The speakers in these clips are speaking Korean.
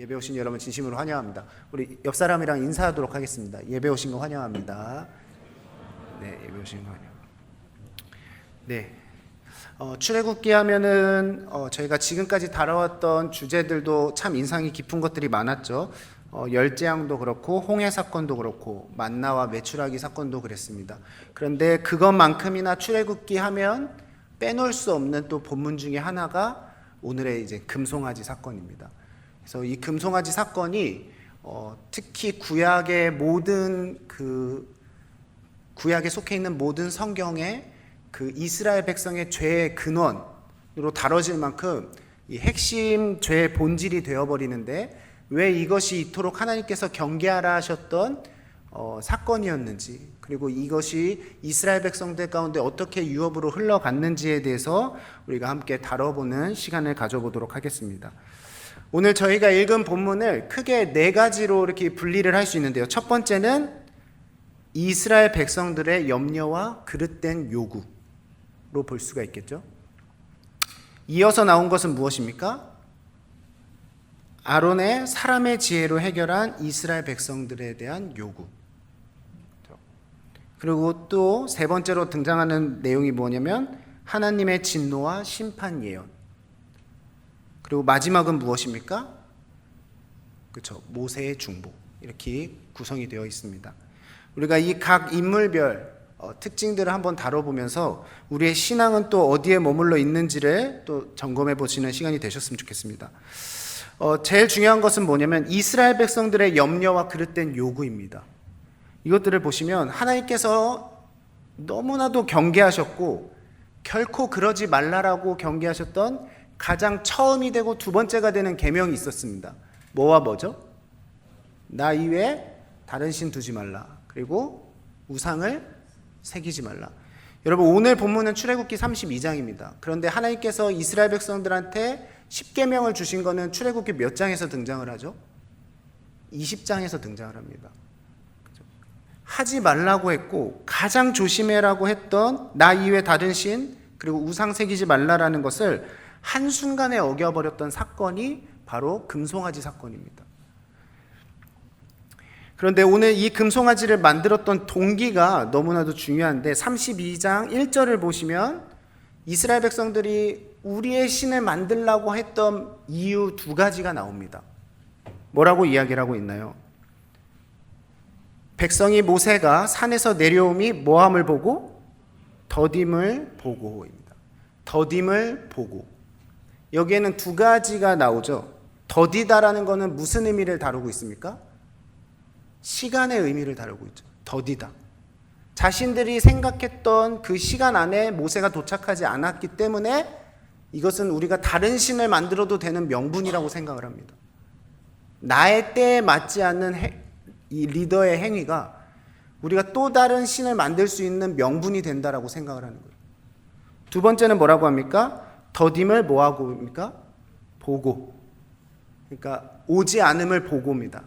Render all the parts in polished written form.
예배 오신 여러분 진심으로 환영합니다. 우리 옆 사람이랑 인사하도록 하겠습니다. 예배 오신 거 환영합니다. 네, 예배 오신 거 환영. 네, 출애굽기 하면은 저희가 지금까지 다뤄왔던 주제들도 참 인상이 깊은 것들이 많았죠. 열재앙도 그렇고 홍해 사건도 그렇고 만나와 메추라기 사건도 그랬습니다. 그런데 그것만큼이나 출애굽기 하면 빼놓을 수 없는 또 본문 중에 하나가 오늘의 이제 금송아지 사건입니다. 그래서 이 금송아지 사건이 특히 구약의 모든 구약에 속해 있는 모든 성경에 그 이스라엘 백성의 죄의 근원으로 다뤄질 만큼 이 핵심 죄의 본질이 되어버리는데 왜 이것이 이토록 하나님께서 경계하라 하셨던 사건이었는지, 그리고 이것이 이스라엘 백성들 가운데 어떻게 유업으로 흘러갔는지에 대해서 우리가 함께 다뤄보는 시간을 가져보도록 하겠습니다. 오늘 저희가 읽은 본문을 크게 네 가지로 이렇게 분리를 할 수 있는데요. 첫 번째는 이스라엘 백성들의 염려와 그릇된 요구로 볼 수가 있겠죠. 이어서 나온 것은 무엇입니까? 아론의 사람의 지혜로 해결한 이스라엘 백성들에 대한 요구. 그리고 또 세 번째로 등장하는 내용이 뭐냐면 하나님의 진노와 심판 예언. 그리고 마지막은 무엇입니까? 그렇죠. 모세의 중보. 이렇게 구성이 되어 있습니다. 우리가 이 각 인물별 특징들을 한번 다뤄보면서 우리의 신앙은 또 어디에 머물러 있는지를 또 점검해 보시는 시간이 되셨으면 좋겠습니다. 제일 중요한 것은 뭐냐면 이스라엘 백성들의 염려와 그릇된 요구입니다. 이것들을 보시면 하나님께서 너무나도 경계하셨고 결코 그러지 말라라고 경계하셨던 가장 처음이 되고 두 번째가 되는 계명이 있었습니다. 뭐와 뭐죠? 나 이외에 다른 신 두지 말라. 그리고 우상을 새기지 말라. 여러분, 오늘 본문은 출애굽기 32장입니다. 그런데 하나님께서 이스라엘 백성들한테 10계명을 주신 것은 출애굽기 몇 장에서 등장을 하죠? 20장에서 등장을 합니다. 하지 말라고 했고 가장 조심해라고 했던 나 이외 다른 신 그리고 우상 새기지 말라라는 것을 한순간에 어겨버렸던 사건이 바로 금송아지 사건입니다. 그런데 오늘 이 금송아지를 만들었던 동기가 너무나도 중요한데 32장 1절을 보시면 이스라엘 백성들이 우리의 신을 만들라고 했던 이유 두 가지가 나옵니다. 뭐라고 이야기를 하고 있나요? 백성이 모세가 산에서 내려옴이 뭐함을 보고? 더딤을 보고입니다. 더딤을 보고. 여기에는 두 가지가 나오죠. 더디다라는 것은 무슨 의미를 다루고 있습니까? 시간의 의미를 다루고 있죠. 더디다. 자신들이 생각했던 그 시간 안에 모세가 도착하지 않았기 때문에 이것은 우리가 다른 신을 만들어도 되는 명분이라고 생각을 합니다. 나의 때에 맞지 않는 이 리더의 행위가 우리가 또 다른 신을 만들 수 있는 명분이 된다라고 생각을 하는 거예요. 두 번째는 뭐라고 합니까? 더딤을 뭐하고 합니까? 보고. 그러니까 오지 않음을 보고입니다.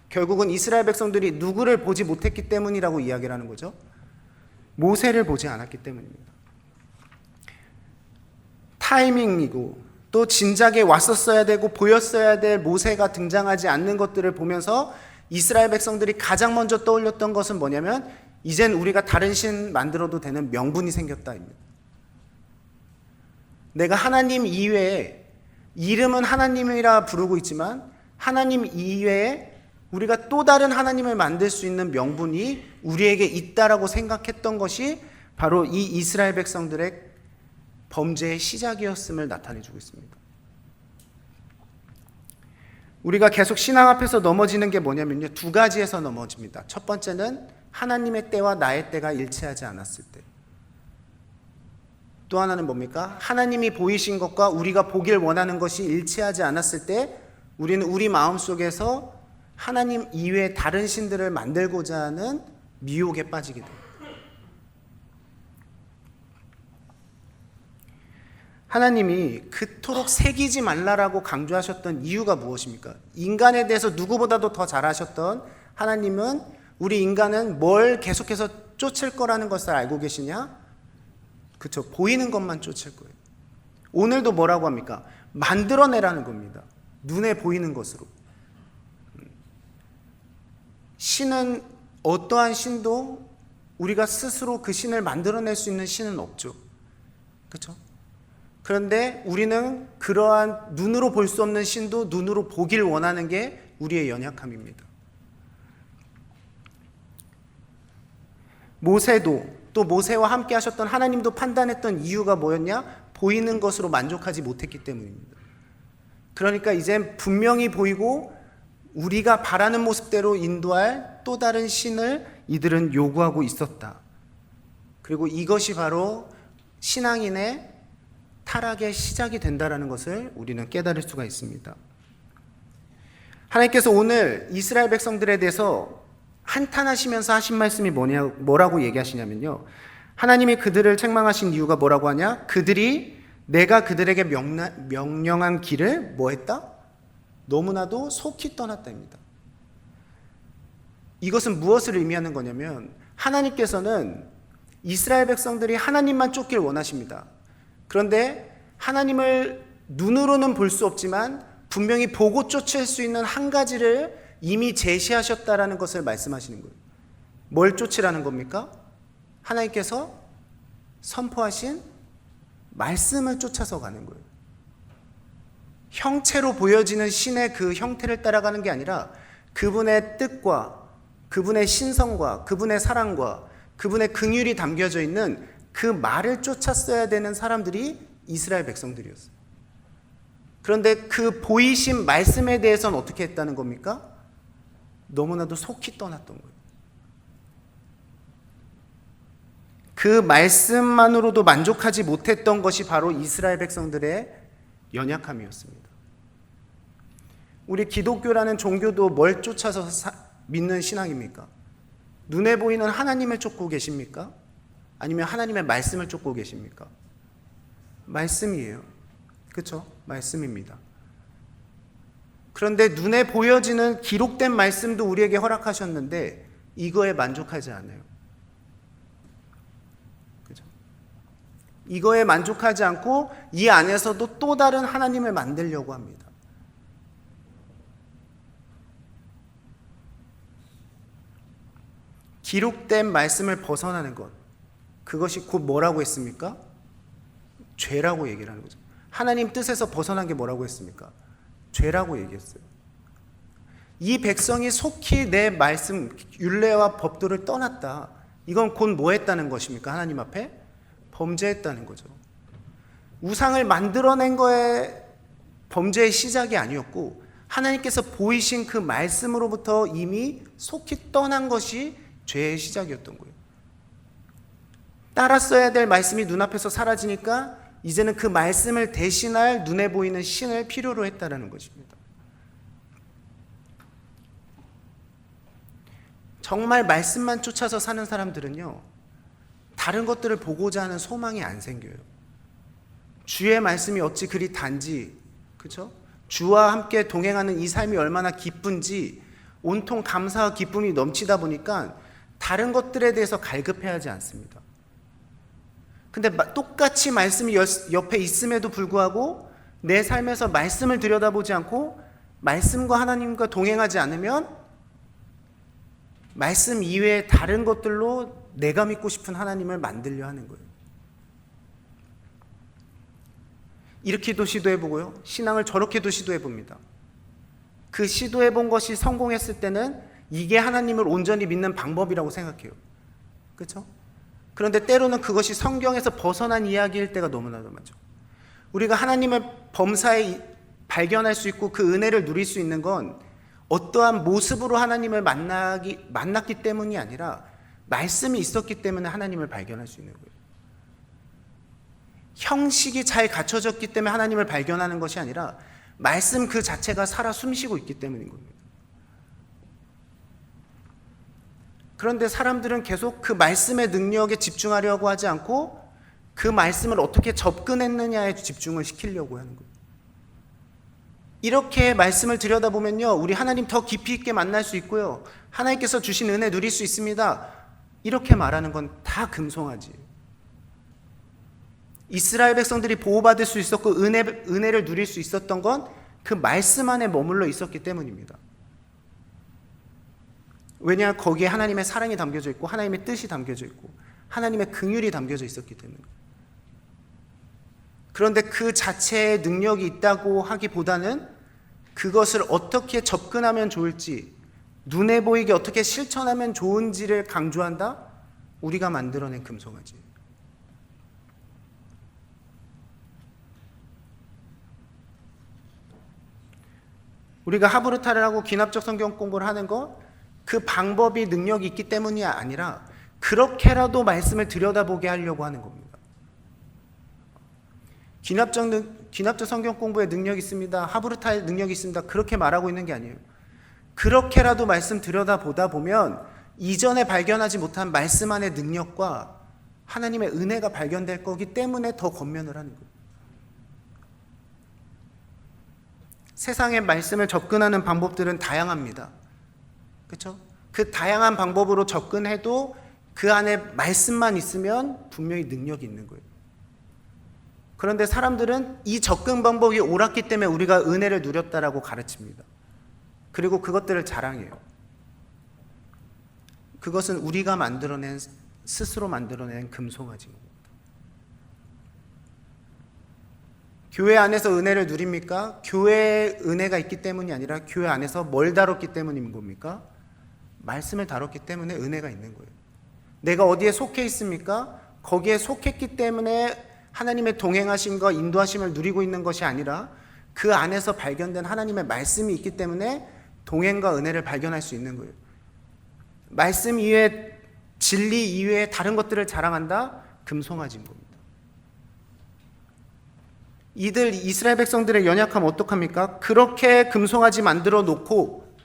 결국은 이스라엘 백성들이 누구를 보지 못했기 때문이라고 이야기를 하는 거죠. 모세를 보지 않았기 때문입니다. 타이밍이고 또 진작에 왔었어야 되고 보였어야 될 모세가 등장하지 않는 것들을 보면서 이스라엘 백성들이 가장 먼저 떠올렸던 것은 뭐냐면 이젠 우리가 다른 신 만들어도 되는 명분이 생겼다입니다. 내가 하나님 이외에 이름은 하나님이라 부르고 있지만 하나님 이외에 우리가 또 다른 하나님을 만들 수 있는 명분이 우리에게 있다라고 생각했던 것이 바로 이 이스라엘 백성들의 범죄의 시작이었음을 나타내주고 있습니다. 우리가 계속 신앙 앞에서 넘어지는 게 뭐냐면요, 두 가지에서 넘어집니다. 첫 번째는 하나님의 때와 나의 때가 일치하지 않았을 때. 또 하나는 뭡니까? 하나님이 보이신 것과 우리가 보길 원하는 것이 일치하지 않았을 때 우리는 우리 마음속에서 하나님 이외에 다른 신들을 만들고자 하는 미혹에 빠지게 됩니다. 하나님이 그토록 새기지 말라라고 강조하셨던 이유가 무엇입니까? 인간에 대해서 누구보다도 더 잘 아셨던 하나님은 우리 인간은 뭘 계속해서 쫓을 거라는 것을 알고 계시냐? 그렇죠. 보이는 것만 쫓을 거예요. 오늘도 뭐라고 합니까? 만들어내라는 겁니다. 눈에 보이는 것으로. 신은 어떠한 신도 우리가 스스로 그 신을 만들어낼 수 있는 신은 없죠. 그렇죠? 그런데 우리는 그러한 눈으로 볼 수 없는 신도 눈으로 보길 원하는 게 우리의 연약함입니다. 모세도 또 모세와 함께 하셨던 하나님도 판단했던 이유가 뭐였냐? 보이는 것으로 만족하지 못했기 때문입니다. 그러니까 이젠 분명히 보이고 우리가 바라는 모습대로 인도할 또 다른 신을 이들은 요구하고 있었다. 그리고 이것이 바로 신앙인의 타락의 시작이 된다는 것을 우리는 깨달을 수가 있습니다. 하나님께서 오늘 이스라엘 백성들에 대해서 한탄하시면서 하신 말씀이 뭐라고 얘기하시냐면요, 하나님이 그들을 책망하신 이유가 뭐라고 하냐? 그들이 내가 그들에게 명령한 길을 뭐 했다? 너무나도 속히 떠났다입니다. 이것은 무엇을 의미하는 거냐면 하나님께서는 이스라엘 백성들이 하나님만 쫓길 원하십니다. 그런데 하나님을 눈으로는 볼 수 없지만 분명히 보고 쫓을 수 있는 한 가지를 이미 제시하셨다라는 것을 말씀하시는 거예요. 뭘 쫓으라는 겁니까? 하나님께서 선포하신 말씀을 쫓아서 가는 거예요. 형체로 보여지는 신의 그 형태를 따라가는 게 아니라 그분의 뜻과 그분의 신성과 그분의 사랑과 그분의 긍휼이 담겨져 있는 그 말을 쫓았어야 되는 사람들이 이스라엘 백성들이었어요. 그런데 그 보이신 말씀에 대해서는 어떻게 했다는 겁니까? 너무나도 속히 떠났던 거예요. 그 말씀만으로도 만족하지 못했던 것이 바로 이스라엘 백성들의 연약함이었습니다. 우리 기독교라는 종교도 뭘 쫓아서 믿는 신앙입니까? 눈에 보이는 하나님을 쫓고 계십니까? 아니면 하나님의 말씀을 쫓고 계십니까? 말씀이에요. 그렇죠? 말씀입니다. 그런데 눈에 보여지는 기록된 말씀도 우리에게 허락하셨는데 이거에 만족하지 않아요. 그렇죠? 이거에 만족하지 않고 이 안에서도 또 다른 하나님을 만들려고 합니다. 기록된 말씀을 벗어나는 것, 그것이 곧 뭐라고 했습니까? 죄라고 얘기를 하는 거죠. 하나님 뜻에서 벗어난 게 뭐라고 했습니까? 죄라고 얘기했어요. 이 백성이 속히 내 말씀, 율례와 법도를 떠났다. 이건 곧 뭐 했다는 것입니까? 하나님 앞에 범죄했다는 거죠. 우상을 만들어낸 거에 범죄의 시작이 아니었고 하나님께서 보이신 그 말씀으로부터 이미 속히 떠난 것이 죄의 시작이었던 거예요. 따랐어야 될 말씀이 눈앞에서 사라지니까 이제는 그 말씀을 대신할 눈에 보이는 신을 필요로 했다는 것입니다. 정말 말씀만 쫓아서 사는 사람들은요, 다른 것들을 보고자 하는 소망이 안 생겨요. 주의 말씀이 어찌 그리 단지, 그렇죠? 주와 함께 동행하는 이 삶이 얼마나 기쁜지 온통 감사와 기쁨이 넘치다 보니까 다른 것들에 대해서 갈급해하지 않습니다. 근데 똑같이 말씀이 옆에 있음에도 불구하고 내 삶에서 말씀을 들여다보지 않고 말씀과 하나님과 동행하지 않으면 말씀 이외의 다른 것들로 내가 믿고 싶은 하나님을 만들려 하는 거예요. 이렇게도 시도해보고요, 신앙을 저렇게도 시도해봅니다. 그 시도해본 것이 성공했을 때는 이게 하나님을 온전히 믿는 방법이라고 생각해요. 그렇죠? 그런데 때로는 그것이 성경에서 벗어난 이야기일 때가 너무나도 많죠. 우리가 하나님을 범사에 발견할 수 있고 그 은혜를 누릴 수 있는 건 어떠한 모습으로 하나님을 만났기 때문이 아니라 말씀이 있었기 때문에 하나님을 발견할 수 있는 거예요. 형식이 잘 갖춰졌기 때문에 하나님을 발견하는 것이 아니라 말씀 그 자체가 살아 숨쉬고 있기 때문인 겁니다. 그런데 사람들은 계속 그 말씀의 능력에 집중하려고 하지 않고 그 말씀을 어떻게 접근했느냐에 집중을 시키려고 하는 거예요. 이렇게 말씀을 들여다보면요, 우리 하나님 더 깊이 있게 만날 수 있고요, 하나님께서 주신 은혜 누릴 수 있습니다. 이렇게 말하는 건 다 금송아지. 이스라엘 백성들이 보호받을 수 있었고 은혜를 누릴 수 있었던 건 그 말씀 안에 머물러 있었기 때문입니다. 왜냐? 거기에 하나님의 사랑이 담겨져 있고 하나님의 뜻이 담겨져 있고 하나님의 긍휼이 담겨져 있었기 때문에. 그런데 그 자체의 능력이 있다고 하기보다는 그것을 어떻게 접근하면 좋을지, 눈에 보이게 어떻게 실천하면 좋은지를 강조한다? 우리가 만들어낸 금송아지. 우리가 하브르타를 하고 기납적 성경 공부를 하는 거, 그 방법이 능력이 있기 때문이 아니라 그렇게라도 말씀을 들여다보게 하려고 하는 겁니다. 기납적 성경 공부에 능력이 있습니다, 하브르타에 능력이 있습니다, 그렇게 말하고 있는 게 아니에요. 그렇게라도 말씀 들여다보다 보면 이전에 발견하지 못한 말씀 안의 능력과 하나님의 은혜가 발견될 거기 때문에 더 권면을 하는 거예요. 세상의 말씀을 접근하는 방법들은 다양합니다. 그렇죠? 그 다양한 방법으로 접근해도 그 안에 말씀만 있으면 분명히 능력이 있는 거예요. 그런데 사람들은 이 접근 방법이 옳았기 때문에 우리가 은혜를 누렸다라고 가르칩니다. 그리고 그것들을 자랑해요. 그것은 우리가 스스로 만들어낸 금송아지입니다. 교회 안에서 은혜를 누립니까? 교회에 은혜가 있기 때문이 아니라 교회 안에서 뭘 다뤘기 때문인 겁니까? 말씀을 다뤘기 때문에 은혜가 있는 거예요. 내가 어디에 속해 있습니까? 거기에 속했기 때문에 하나님의 동행하심과 인도하심을 누리고 있는 것이 아니라 그 안에서 발견된 하나님의 말씀이 있기 때문에 동행과 은혜를 발견할 수 있는 거예요. 말씀 이외에, 진리 이외에 다른 것들을 자랑한다? 금송아지인 겁니다. 이스라엘 백성들의 연약함 어떡합니까? 그렇게 금송아지 만들어 놓고,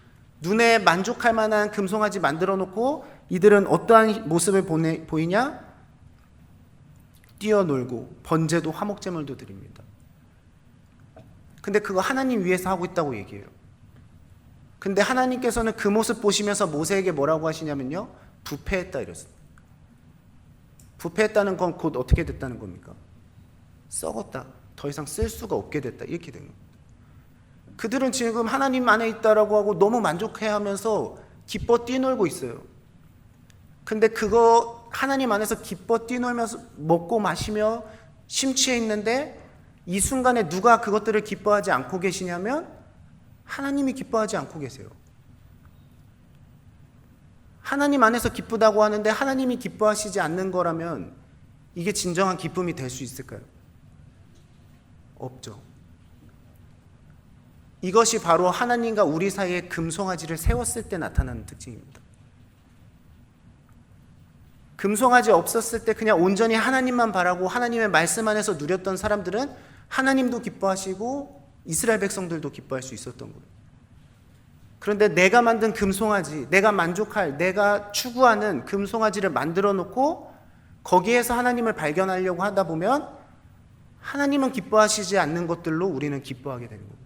눈에 만족할 만한 금송아지 만들어 놓고 이들은 어떠한 모습을 보이냐? 뛰어놀고 번제도 화목제물도 드립니다. 근데 그거 하나님 위해서 하고 있다고 얘기해요. 근데 하나님께서는 그 모습 보시면서 모세에게 뭐라고 하시냐면요, 부패했다 이랬습니다. 부패했다는 건 곧 어떻게 됐다는 겁니까? 썩었다, 더 이상 쓸 수가 없게 됐다, 이렇게 된 겁니다. 그들은 지금 하나님 안에 있다라고 하고 너무 만족해하면서 기뻐 뛰놀고 있어요. 근데 그거 하나님 안에서 기뻐 뛰놀면서 먹고 마시며 심취해 있는데 이 순간에 누가 그것들을 기뻐하지 않고 계시냐면 하나님이 기뻐하지 않고 계세요. 하나님 안에서 기쁘다고 하는데 하나님이 기뻐하시지 않는 거라면 이게 진정한 기쁨이 될 수 있을까요? 없죠. 이것이 바로 하나님과 우리 사이에 금송아지를 세웠을 때 나타나는 특징입니다. 금송아지 없었을 때 그냥 온전히 하나님만 바라고 하나님의 말씀 안에서 누렸던 사람들은 하나님도 기뻐하시고 이스라엘 백성들도 기뻐할 수 있었던 거예요. 그런데 내가 만든 금송아지, 내가 만족할, 내가 추구하는 금송아지를 만들어 놓고 거기에서 하나님을 발견하려고 하다 보면 하나님은 기뻐하시지 않는 것들로 우리는 기뻐하게 되는 겁니다.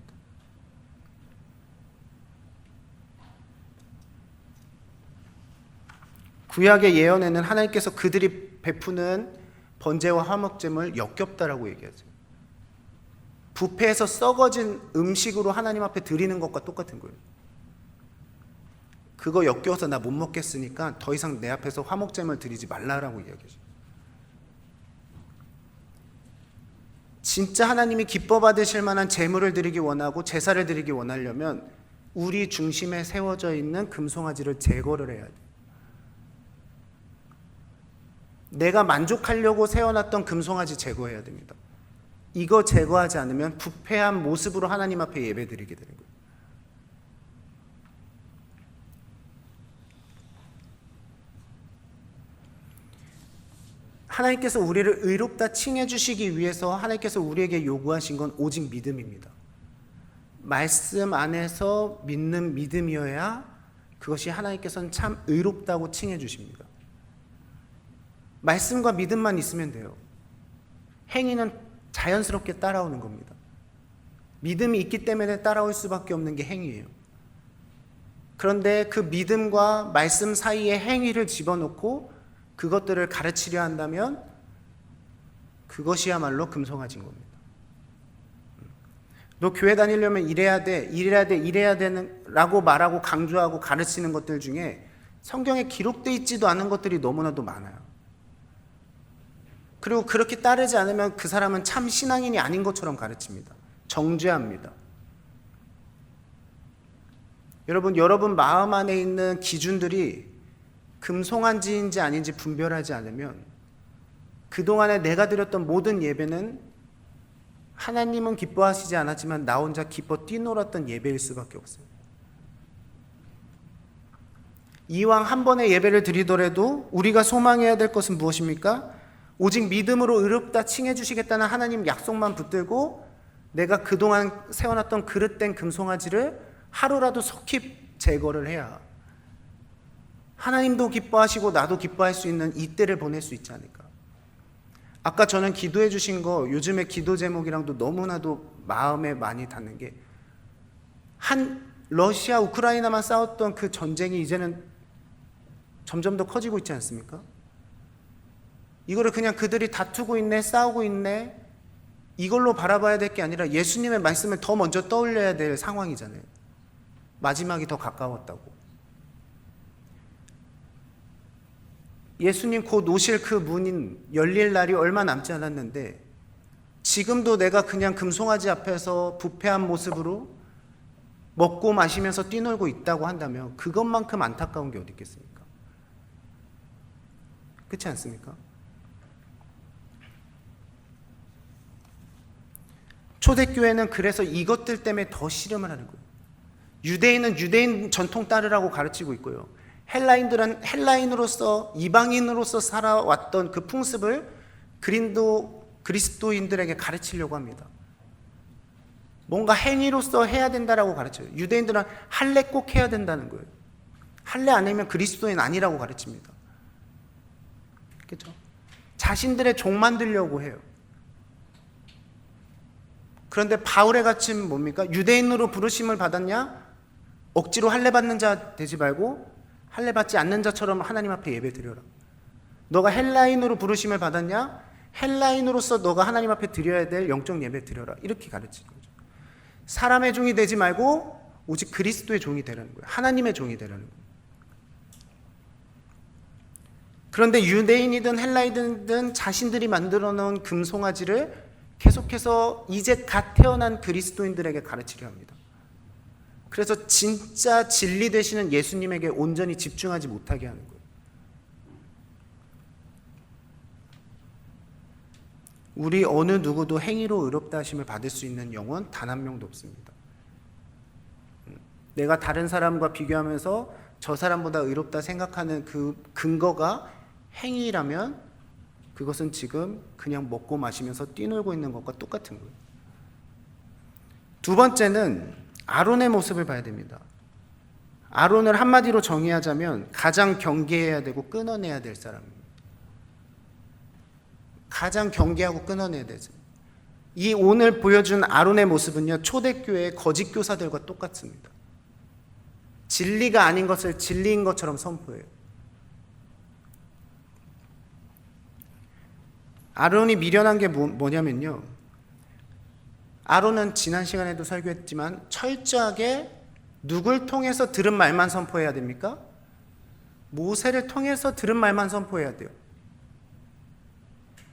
구약의 예언에는 하나님께서 그들이 베푸는 번제와 화목제물 역겹다라고 얘기하죠. 부패해서 썩어진 음식으로 하나님 앞에 드리는 것과 똑같은 거예요. 그거 역겨워서 나 못 먹겠으니까 더 이상 내 앞에서 화목제물 드리지 말라라고 이야기하죠. 진짜 하나님이 기뻐 받으실 만한 제물을 드리기 원하고 제사를 드리기 원하려면 우리 중심에 세워져 있는 금송아지를 제거를 해야 돼요. 내가 만족하려고 세워놨던 금송아지 제거해야 됩니다. 이거 제거하지 않으면 부패한 모습으로 하나님 앞에 예배드리게 되는 거예요. 하나님께서 우리를 의롭다 칭해 주시기 위해서 하나님께서 우리에게 요구하신 건 오직 믿음입니다. 말씀 안에서 믿는 믿음이어야 그것이 하나님께서는 참 의롭다고 칭해 주십니다. 말씀과 믿음만 있으면 돼요. 행위는 자연스럽게 따라오는 겁니다. 믿음이 있기 때문에 따라올 수밖에 없는 게 행위예요. 그런데 그 믿음과 말씀 사이에 행위를 집어넣고 그것들을 가르치려 한다면 그것이야말로 금송아지인 겁니다. 너 교회 다니려면 이래야 돼, 이래야 돼, 이래야 되는 라고 말하고 강조하고 가르치는 것들 중에 성경에 기록되어 있지도 않은 것들이 너무나도 많아요. 그리고 그렇게 따르지 않으면 그 사람은 참 신앙인이 아닌 것처럼 가르칩니다. 정죄합니다. 여러분 마음 안에 있는 기준들이 금송아지인지 아닌지 분별하지 않으면 그동안에 내가 드렸던 모든 예배는 하나님은 기뻐하시지 않았지만 나 혼자 기뻐 뛰놀았던 예배일 수밖에 없어요. 이왕 한 번의 예배를 드리더라도 우리가 소망해야 될 것은 무엇입니까? 오직 믿음으로 의롭다 칭해 주시겠다는 하나님 약속만 붙들고 내가 그동안 세워놨던 그릇된 금송아지를 하루라도 속히 제거를 해야 하나님도 기뻐하시고 나도 기뻐할 수 있는 이때를 보낼 수 있지 않을까. 아까 저는 기도해 주신 거 요즘에 기도 제목이랑도 너무나도 마음에 많이 닿는 게 러시아 우크라이나만 싸웠던 그 전쟁이 이제는 점점 더 커지고 있지 않습니까? 이거를 그냥 그들이 다투고 있네, 싸우고 있네, 이걸로 바라봐야 될 게 아니라 예수님의 말씀을 더 먼저 떠올려야 될 상황이잖아요. 마지막이 더 가까웠다고. 예수님 곧 오실 그 문인 열릴 날이 얼마 남지 않았는데 지금도 내가 그냥 금송아지 앞에서 부패한 모습으로 먹고 마시면서 뛰놀고 있다고 한다면 그것만큼 안타까운 게 어디 있겠습니까? 그렇지 않습니까? 초대교회는 그래서 이것들 때문에 더 씨름을 하는 거예요. 유대인은 유대인 전통 따르라고 가르치고 있고요. 헬라인들은 헬라인으로서 이방인으로서 살아왔던 그 풍습을 그리스도인들에게 가르치려고 합니다. 뭔가 행위로서 해야 된다라고 가르쳐요. 유대인들은 할례 꼭 해야 된다는 거예요. 할례 안 하면 그리스도인 아니라고 가르칩니다. 그렇죠? 자신들의 종 만들려고 해요. 그런데 바울의 가르침은 뭡니까? 유대인으로 부르심을 받았냐? 억지로 할례 받는 자 되지 말고 할례 받지 않는 자처럼 하나님 앞에 예배 드려라. 너가 헬라인으로 부르심을 받았냐? 헬라인으로서 너가 하나님 앞에 드려야 될 영적 예배 드려라. 이렇게 가르치는 거죠. 사람의 종이 되지 말고 오직 그리스도의 종이 되라는 거예요. 하나님의 종이 되라는 거예요. 그런데 유대인이든 헬라인이든 자신들이 만들어 놓은 금송아지를 계속해서 이제 갓 태어난 그리스도인들에게 가르치려 합니다. 그래서 진짜 진리 되시는 예수님에게 온전히 집중하지 못하게 하는 거예요. 우리 어느 누구도 행위로 의롭다 하심을 받을 수 있는 영혼 단 한 명도 없습니다. 내가 다른 사람과 비교하면서 저 사람보다 의롭다 생각하는 그 근거가 행위라면 그것은 지금 그냥 먹고 마시면서 뛰놀고 있는 것과 똑같은 거예요. 두 번째는 아론의 모습을 봐야 됩니다. 아론을 한마디로 정의하자면 가장 경계해야 되고 끊어내야 될 사람입니다. 가장 경계하고 끊어내야 되죠. 이 오늘 보여준 아론의 모습은요, 초대교회의 거짓 교사들과 똑같습니다. 진리가 아닌 것을 진리인 것처럼 선포해요. 아론이 미련한 게 뭐냐면요, 아론은 지난 시간에도 설교했지만 철저하게 누굴 통해서 들은 말만 선포해야 됩니까? 모세를 통해서 들은 말만 선포해야 돼요.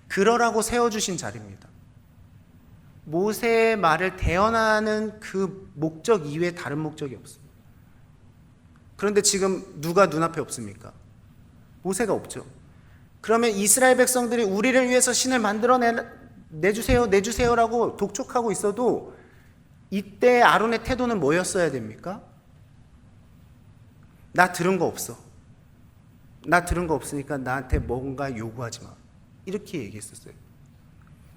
그러라고 세워주신 자리입니다. 모세의 말을 대언하는 그 목적 이외에 다른 목적이 없습니다. 그런데 지금 누가 눈앞에 없습니까? 모세가 없죠. 그러면 이스라엘 백성들이 우리를 위해서 신을 만들어 내주세요라고 독촉하고 있어도 이때 아론의 태도는 뭐였어야 됩니까? 나 들은 거 없어. 나 들은 거 없으니까 나한테 뭔가 요구하지 마. 이렇게 얘기했었어요.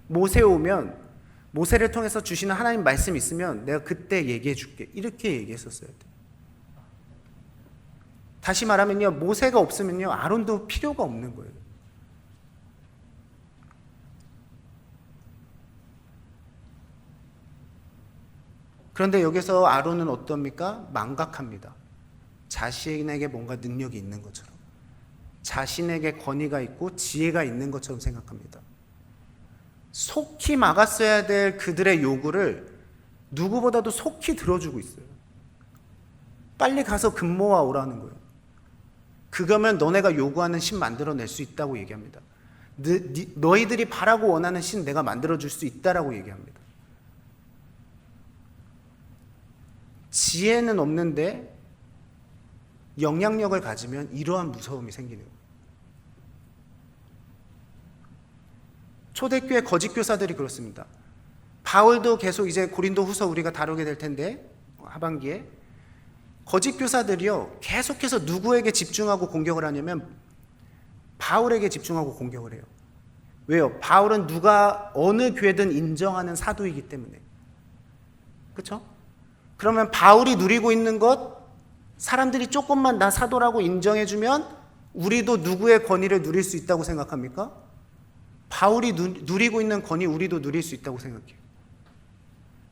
모세 오면 모세를 통해서 주시는 하나님 말씀 있으면 내가 그때 얘기해 줄게. 이렇게 얘기했었어요. 다시 말하면요, 모세가 없으면요, 아론도 필요가 없는 거예요. 그런데 여기서 아론은 어떻습니까? 망각합니다. 자신에게 뭔가 능력이 있는 것처럼, 자신에게 권위가 있고 지혜가 있는 것처럼 생각합니다. 속히 막았어야 될 그들의 요구를 누구보다도 속히 들어주고 있어요. 빨리 가서 금 모아 오라는 거예요. 그거면 너네가 요구하는 신 만들어낼 수 있다고 얘기합니다. 너희들이 바라고 원하는 신 내가 만들어줄 수 있다라고 얘기합니다. 지혜는 없는데 영향력을 가지면 이러한 무서움이 생기는 거예요. 초대교회 거짓 교사들이 그렇습니다. 바울도 계속 이제 고린도 후서 우리가 다루게 될 텐데 하반기에 거짓 교사들이요 계속해서 누구에게 집중하고 공격을 하냐면 바울에게 집중하고 공격을 해요. 왜요? 바울은 누가 어느 교회든 인정하는 사도이기 때문에. 그렇죠? 그러면 바울이 누리고 있는 것 사람들이 조금만 나 사도라고 인정해주면 우리도 누구의 권위를 누릴 수 있다고 생각합니까? 바울이 누리고 있는 권위 우리도 누릴 수 있다고 생각해요.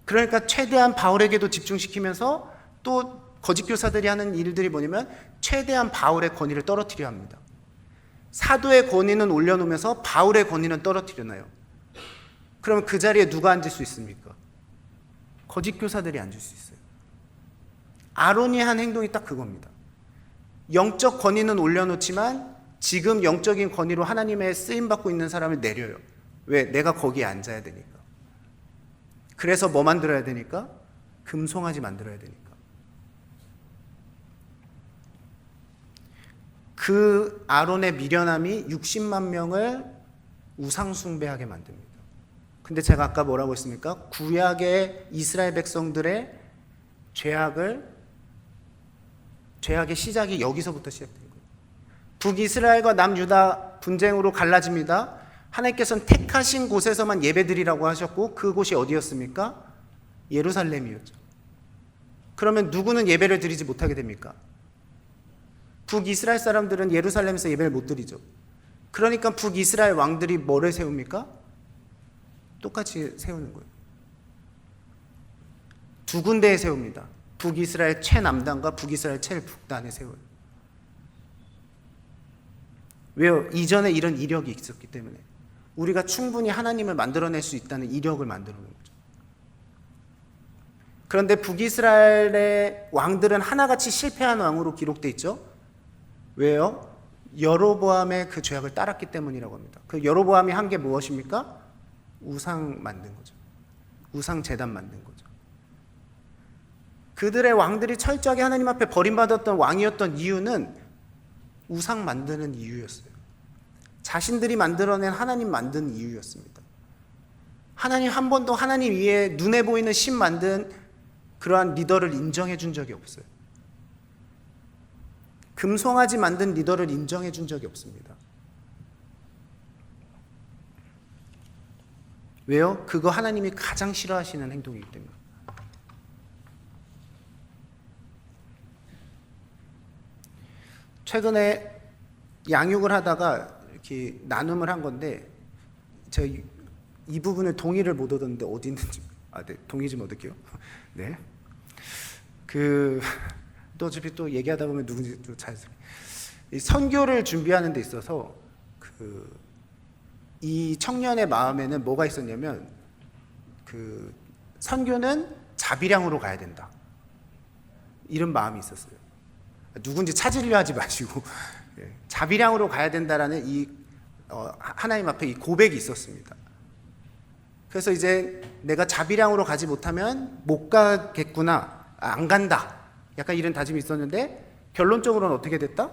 그러니까 최대한 바울에게도 집중시키면서 또 거짓 교사들이 하는 일들이 뭐냐면 최대한 바울의 권위를 떨어뜨려 합니다. 사도의 권위는 올려놓으면서 바울의 권위는 떨어뜨려 놔요. 그러면 그 자리에 누가 앉을 수 있습니까? 거짓 교사들이 앉을 수 있어요. 아론이 한 행동이 딱 그겁니다. 영적 권위는 올려놓지만 지금 영적인 권위로 하나님의 쓰임받고 있는 사람을 내려요. 왜? 내가 거기에 앉아야 되니까. 그래서 뭐 만들어야 되니까? 금송아지 만들어야 되니까. 그 아론의 미련함이 60만 명을 우상숭배하게 만듭니다. 근데 제가 아까 뭐라고 했습니까? 구약의 이스라엘 백성들의 죄악의 시작이 여기서부터 시작된 거예요. 북이스라엘과 남유다 분쟁으로 갈라집니다. 하나님께서는 택하신 곳에서만 예배드리라고 하셨고 그곳이 어디였습니까? 예루살렘이었죠. 그러면 누구는 예배를 드리지 못하게 됩니까? 북이스라엘 사람들은 예루살렘에서 예배를 못 드리죠. 그러니까 북이스라엘 왕들이 뭐를 세웁니까? 똑같이 세우는 거예요. 두 군데에 세웁니다. 북이스라엘 최남단과 북이스라엘 최북단에 세워요. 왜요? 이전에 이런 이력이 있었기 때문에 우리가 충분히 하나님을 만들어낼 수 있다는 이력을 만들어 놓은 거죠. 그런데 북이스라엘의 왕들은 하나같이 실패한 왕으로 기록되어 있죠. 왜요? 여로보암의 그 죄악을 따랐기 때문이라고 합니다. 그 여로보암이 한 게 무엇입니까? 우상 만든 거죠. 우상 제단 만든 거죠. 그들의 왕들이 철저하게 하나님 앞에 버림받았던 왕이었던 이유는 우상 만드는 이유였어요. 자신들이 만들어낸 하나님 만든 이유였습니다. 하나님 한 번도 하나님 위에 눈에 보이는 신 만든 그러한 리더를 인정해 준 적이 없어요. 금송아지 만든 리더를 인정해 준 적이 없습니다. 왜요? 그거 하나님이 가장 싫어하시는 행동이기 때문에. 최근에 양육을 하다가 이렇게 나눔을 한 건데 제가 이 부분에 동의를 못 얻었는데 어디 있는지 네, 동의 좀 얻을게요. 네. 또 어차피 또 얘기하다 보면 누군지 또 이 선교를 준비하는 데 있어서 이 청년의 마음에는 뭐가 있었냐면 선교는 자비량으로 가야 된다. 이런 마음이 있었어요. 누군지 찾으려 하지 마시고 자비량으로 가야 된다라는 하나님 앞에 이 고백이 있었습니다. 그래서 이제 내가 자비량으로 가지 못하면 못 가겠구나, 안 간다, 약간 이런 다짐이 있었는데 결론적으로는 어떻게 됐다?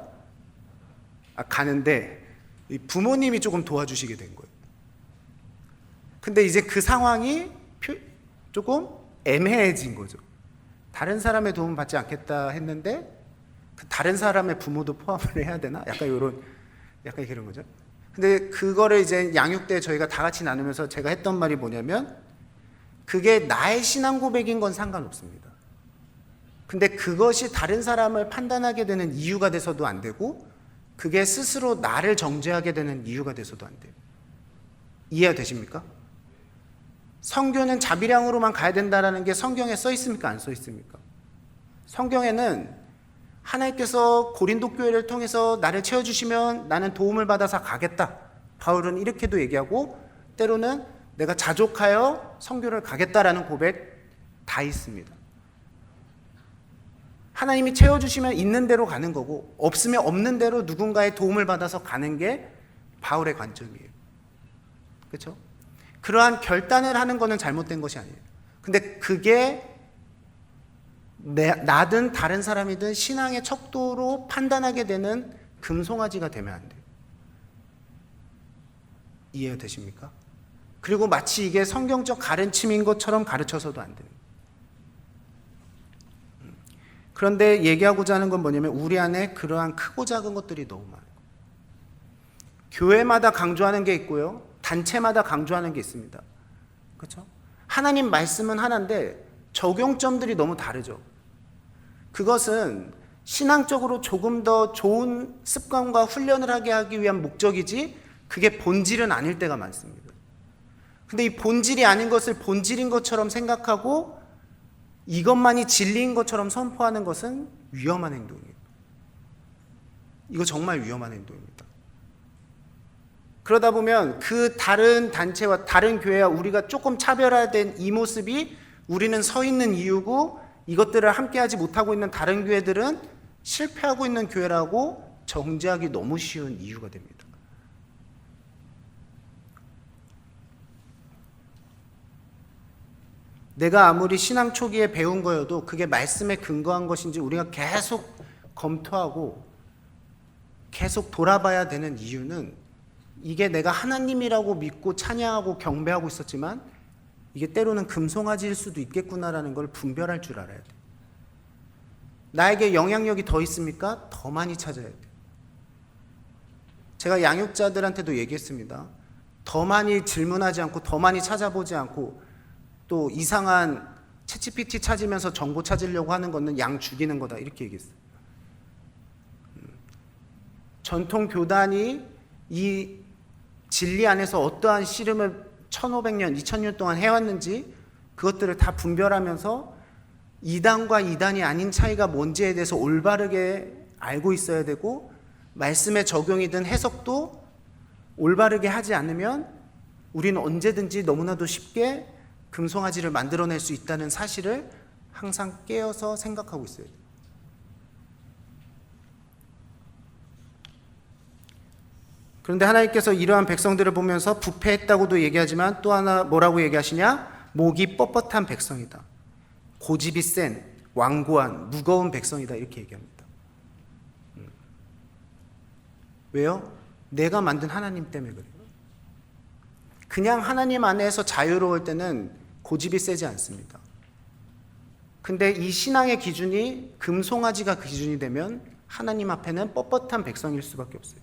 가는데 부모님이 조금 도와주시게 된 거예요. 근데 이제 그 상황이 조금 애매해진 거죠. 다른 사람의 도움 받지 않겠다 했는데 그 다른 사람의 부모도 포함을 해야 되나? 약간 이런 거죠. 근데 그거를 이제 양육 때 저희가 다 같이 나누면서 제가 했던 말이 뭐냐면 그게 나의 신앙 고백인 건 상관없습니다. 근데 그것이 다른 사람을 판단하게 되는 이유가 돼서도 안 되고 그게 스스로 나를 정죄하게 되는 이유가 돼서도 안 돼요. 이해가 되십니까? 성교는 자비량으로만 가야 된다는 게 성경에 써 있습니까? 안 써 있습니까? 성경에는 하나님께서 고린도 교회를 통해서 나를 채워주시면 나는 도움을 받아서 가겠다. 바울은 이렇게도 얘기하고 때로는 내가 자족하여 성교를 가겠다라는 고백 다 있습니다. 하나님이 채워주시면 있는 대로 가는 거고, 없으면 없는 대로 누군가의 도움을 받아서 가는 게 바울의 관점이에요. 그렇죠? 그러한 결단을 하는 거는 잘못된 것이 아니에요. 근데 그게 나든 다른 사람이든 신앙의 척도로 판단하게 되는 금송아지가 되면 안 돼요. 이해되십니까? 그리고 마치 이게 성경적 가르침인 것처럼 가르쳐서도 안 돼요. 그런데 얘기하고자 하는 건 뭐냐면, 우리 안에 그러한 크고 작은 것들이 너무 많아요. 교회마다 강조하는 게 있고요, 단체마다 강조하는 게 있습니다. 그렇죠? 하나님 말씀은 하나인데 적용점들이 너무 다르죠. 그것은 신앙적으로 조금 더 좋은 습관과 훈련을 하게 하기 위한 목적이지, 그게 본질은 아닐 때가 많습니다. 근데 이 본질이 아닌 것을 본질인 것처럼 생각하고 이것만이 진리인 것처럼 선포하는 것은 위험한 행동이에요. 이거 정말 위험한 행동입니다. 그러다 보면 그 다른 단체와 다른 교회와 우리가 조금 차별화된 이 모습이 우리는 서 있는 이유고, 이것들을 함께하지 못하고 있는 다른 교회들은 실패하고 있는 교회라고 정죄하기 너무 쉬운 이유가 됩니다. 내가 아무리 신앙 초기에 배운 거여도 그게 말씀에 근거한 것인지 우리가 계속 검토하고 계속 돌아봐야 되는 이유는, 이게 내가 하나님이라고 믿고 찬양하고 경배하고 있었지만 이게 때로는 금송아지일 수도 있겠구나라는 걸 분별할 줄 알아야 돼. 나에게 영향력이 더 있습니까? 더 많이 찾아야 돼. 제가 양육자들한테도 얘기했습니다. 더 많이 질문하지 않고, 더 많이 찾아보지 않고, 또 이상한 챗GPT 찾으면서 정보 찾으려고 하는 거는 양 죽이는 거다, 이렇게 얘기했어요. 전통 교단이 이 진리 안에서 어떠한 씨름을 1500년, 2000년 동안 해왔는지 그것들을 다 분별하면서 이단과 이단이 아닌 차이가 뭔지에 대해서 올바르게 알고 있어야 되고, 말씀의 적용이든 해석도 올바르게 하지 않으면 우리는 언제든지 너무나도 쉽게 금송아지를 만들어낼 수 있다는 사실을 항상 깨어서 생각하고 있어요. 그런데 하나님께서 이러한 백성들을 보면서 부패했다고도 얘기하지만 또 하나 뭐라고 얘기하시냐? 목이 뻣뻣한 백성이다. 고집이 센, 완고한, 무거운 백성이다, 이렇게 얘기합니다. 왜요? 내가 만든 하나님 때문에 그래요. 그냥 하나님 안에서 자유로울 때는 고집이 세지 않습니다. 근데 이 신앙의 기준이 금송아지가 그 기준이 되면 하나님 앞에는 뻣뻣한 백성일 수밖에 없어요.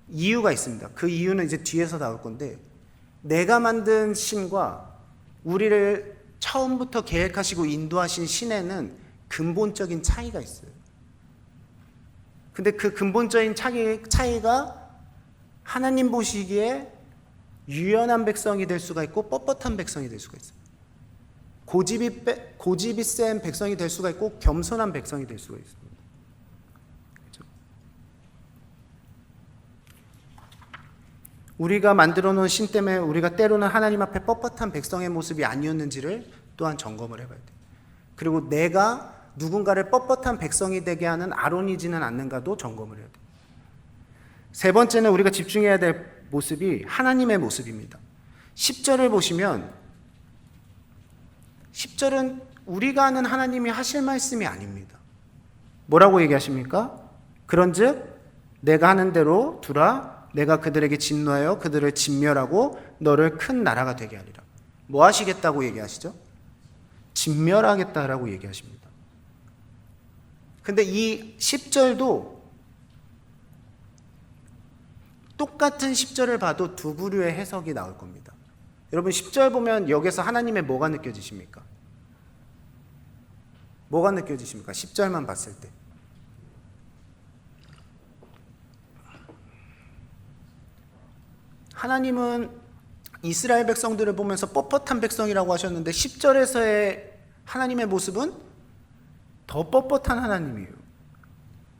이유가 있습니다. 그 이유는 이제 뒤에서 나올 건데, 내가 만든 신과 우리를 처음부터 계획하시고 인도하신 신에는 근본적인 차이가 있어요. 근데 그 근본적인 차이가 하나님 보시기에 유연한 백성이 될 수가 있고 뻣뻣한 백성이 될 수가 있어요. 고집이 센 백성이 될 수가 있고 겸손한 백성이 될 수가 있습니다. 그렇죠? 우리가 만들어 놓은 신 때문에 우리가 때로는 하나님 앞에 뻣뻣한 백성의 모습이 아니었는지를 또한 점검을 해봐야 돼요. 그리고 내가 누군가를 뻣뻣한 백성이 되게 하는 아론이지는 않는가도 점검을 해야 돼요. 세 번째는 우리가 집중해야 될 모습이 하나님의 모습입니다. 10절을 보시면 10절은 우리가 아는 하나님이 하실 말씀이 아닙니다. 뭐라고 얘기하십니까? 그런즉 내가 하는 대로 두라. 내가 그들에게 진노하여 그들을 진멸하고 너를 큰 나라가 되게 하리라. 뭐 하시겠다고 얘기하시죠? 진멸하겠다라고 얘기하십니다. 근데 이 10절도 똑같은 10절을 봐도 두 부류의 해석이 나올 겁니다. 여러분 10절 보면 여기서 하나님의 뭐가 느껴지십니까? 뭐가 느껴지십니까? 10절만 봤을 때. 하나님은 이스라엘 백성들을 보면서 뻣뻣한 백성이라고 하셨는데 10절에서의 하나님의 모습은 더 뻣뻣한 하나님이에요.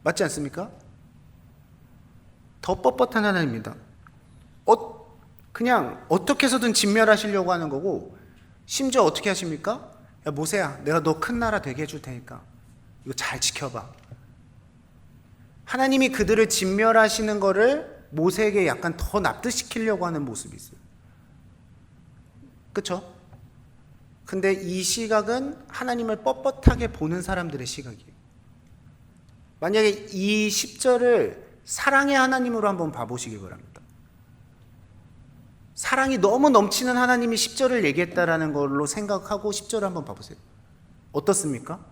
맞지 않습니까? 더 뻣뻣한 하나님입니다. 그냥 어떻게 해서든 진멸하시려고 하는 거고, 심지어 어떻게 하십니까? 야 모세야, 내가 너 큰 나라 되게 해줄 테니까 이거 잘 지켜봐. 하나님이 그들을 진멸하시는 거를 모세에게 약간 더 납득시키려고 하는 모습이 있어요. 그렇죠? 근데 이 시각은 하나님을 뻣뻣하게 보는 사람들의 시각이에요. 만약에 이 10절을 사랑의 하나님으로 한번 봐보시기 바랍니다. 사랑이 너무 넘치는 하나님이 10절을 얘기했다라는 걸로 생각하고 10절을 한번 봐보세요. 어떻습니까?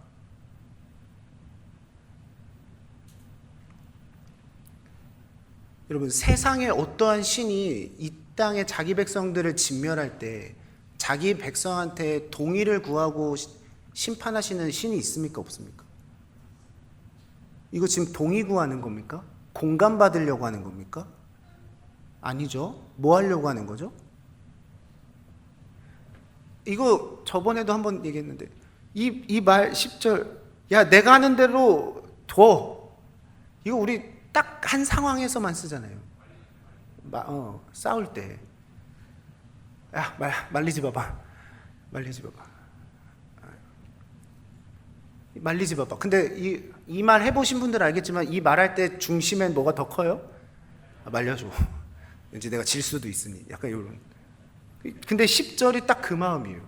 여러분, 세상에 어떠한 신이 이 땅에 자기 백성들을 진멸할 때 자기 백성한테 동의를 구하고 심판하시는 신이 있습니까? 없습니까? 이거 지금 동의 구하는 겁니까? 공감받으려고 하는 겁니까? 아니죠. 뭐 하려고 하는 거죠? 이거 저번에도 한번 얘기했는데 이 말 10절, 야 내가 하는 대로 둬. 이거 우리 딱 한 상황에서만 쓰잖아요. 싸울 때. 야 말리지 마봐. 말리지 마봐. 말리지 마봐. 근데 이 말 해보신 분들 알겠지만 이 말할 때 중심엔 뭐가 더 커요? 말려줘. 왠지 내가 질 수도 있으니. 약간 이런. 근데 10절이 딱 그 마음이에요.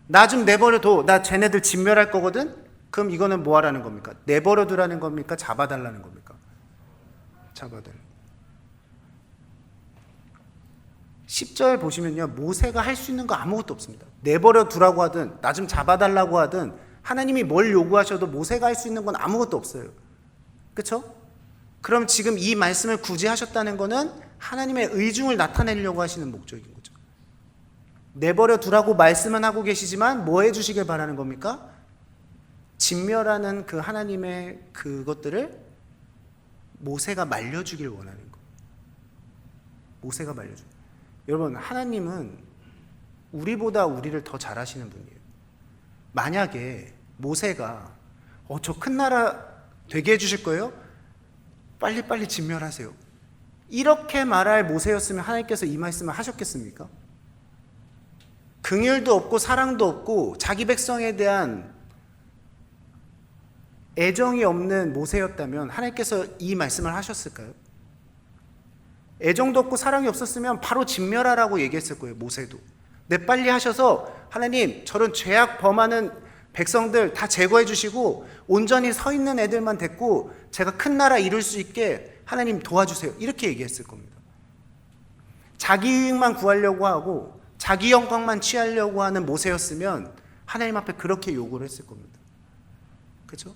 나 좀 내버려둬. 나 쟤네들 진멸할 거거든? 그럼 이거는 뭐 하라는 겁니까? 내버려두라는 겁니까? 잡아달라는 겁니까? 잡아달라. 10절 보시면요, 모세가 할 수 있는 거 아무것도 없습니다. 내버려두라고 하든 나 좀 잡아달라고 하든 하나님이 뭘 요구하셔도 모세가 할 수 있는 건 아무것도 없어요. 그렇죠? 그럼 지금 이 말씀을 굳이 하셨다는 거는 하나님의 의중을 나타내려고 하시는 목적인 거죠. 내버려두라고 말씀은 하고 계시지만 뭐 해주시길 바라는 겁니까? 진멸하는 그 하나님의 그것들을 모세가 말려주길 원하는 거예요. 모세가 말려줘. 여러분, 하나님은 우리보다 우리를 더 잘하시는 분이에요. 만약에 모세가 저 큰 나라 되게 해주실 거예요? 빨리빨리 진멸하세요. 이렇게 말할 모세였으면 하나님께서 이 말씀을 하셨겠습니까? 긍휼도 없고 사랑도 없고 자기 백성에 대한 애정이 없는 모세였다면 하나님께서 이 말씀을 하셨을까요? 애정도 없고 사랑이 없었으면 바로 진멸하라고 얘기했을 거예요. 모세도. 네, 빨리 하셔서 하나님 저런 죄악 범하는 백성들 다 제거해 주시고 온전히 서 있는 애들만 데리고 제가 큰 나라 이룰 수 있게 하나님 도와주세요. 이렇게 얘기했을 겁니다. 자기 이익만 구하려고 하고 자기 영광만 취하려고 하는 모세였으면 하나님 앞에 그렇게 요구를 했을 겁니다. 그렇죠?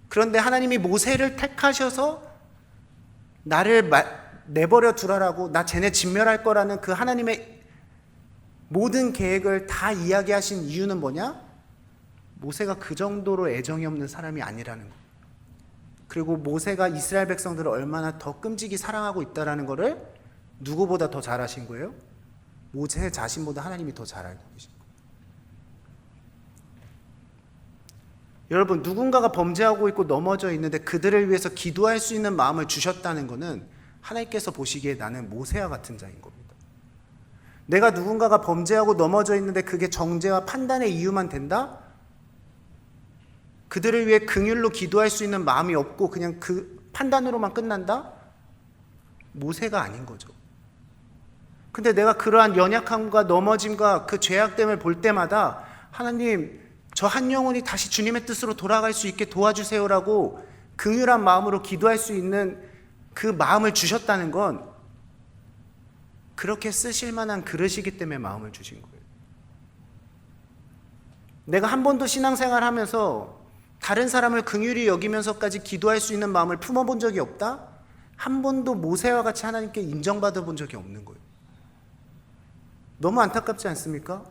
그런데 하나님이 모세를 택하셔서 나를 내버려 두라라고, 나 쟤네 진멸할 거라는 그 하나님의 모든 계획을 다 이야기하신 이유는 뭐냐? 모세가 그 정도로 애정이 없는 사람이 아니라는 거. 그리고 모세가 이스라엘 백성들을 얼마나 더 끔찍이 사랑하고 있다는 것을 누구보다 더 잘 아신 거예요? 모세 자신보다 하나님이 더 잘 알고 계신 거예요. 여러분, 누군가가 범죄하고 있고 넘어져 있는데 그들을 위해서 기도할 수 있는 마음을 주셨다는 것은 하나님께서 보시기에 나는 모세와 같은 자인 겁니다. 내가 누군가가 범죄하고 넘어져 있는데 그게 정죄와 판단의 이유만 된다? 그들을 위해 긍휼로 기도할 수 있는 마음이 없고 그냥 그 판단으로만 끝난다? 모세가 아닌 거죠. 근데 내가 그러한 연약함과 넘어짐과 그 죄악됨을 볼 때마다 하나님, 저 한 영혼이 다시 주님의 뜻으로 돌아갈 수 있게 도와주세요라고 긍휼한 마음으로 기도할 수 있는 그 마음을 주셨다는 건 그렇게 쓰실 만한 그릇이기 때문에 마음을 주신 거예요. 내가 한 번도 신앙생활 하면서 다른 사람을 긍휼히 여기면서까지 기도할 수 있는 마음을 품어본 적이 없다? 한 번도 모세와 같이 하나님께 인정받아 본 적이 없는 거예요. 너무 안타깝지 않습니까?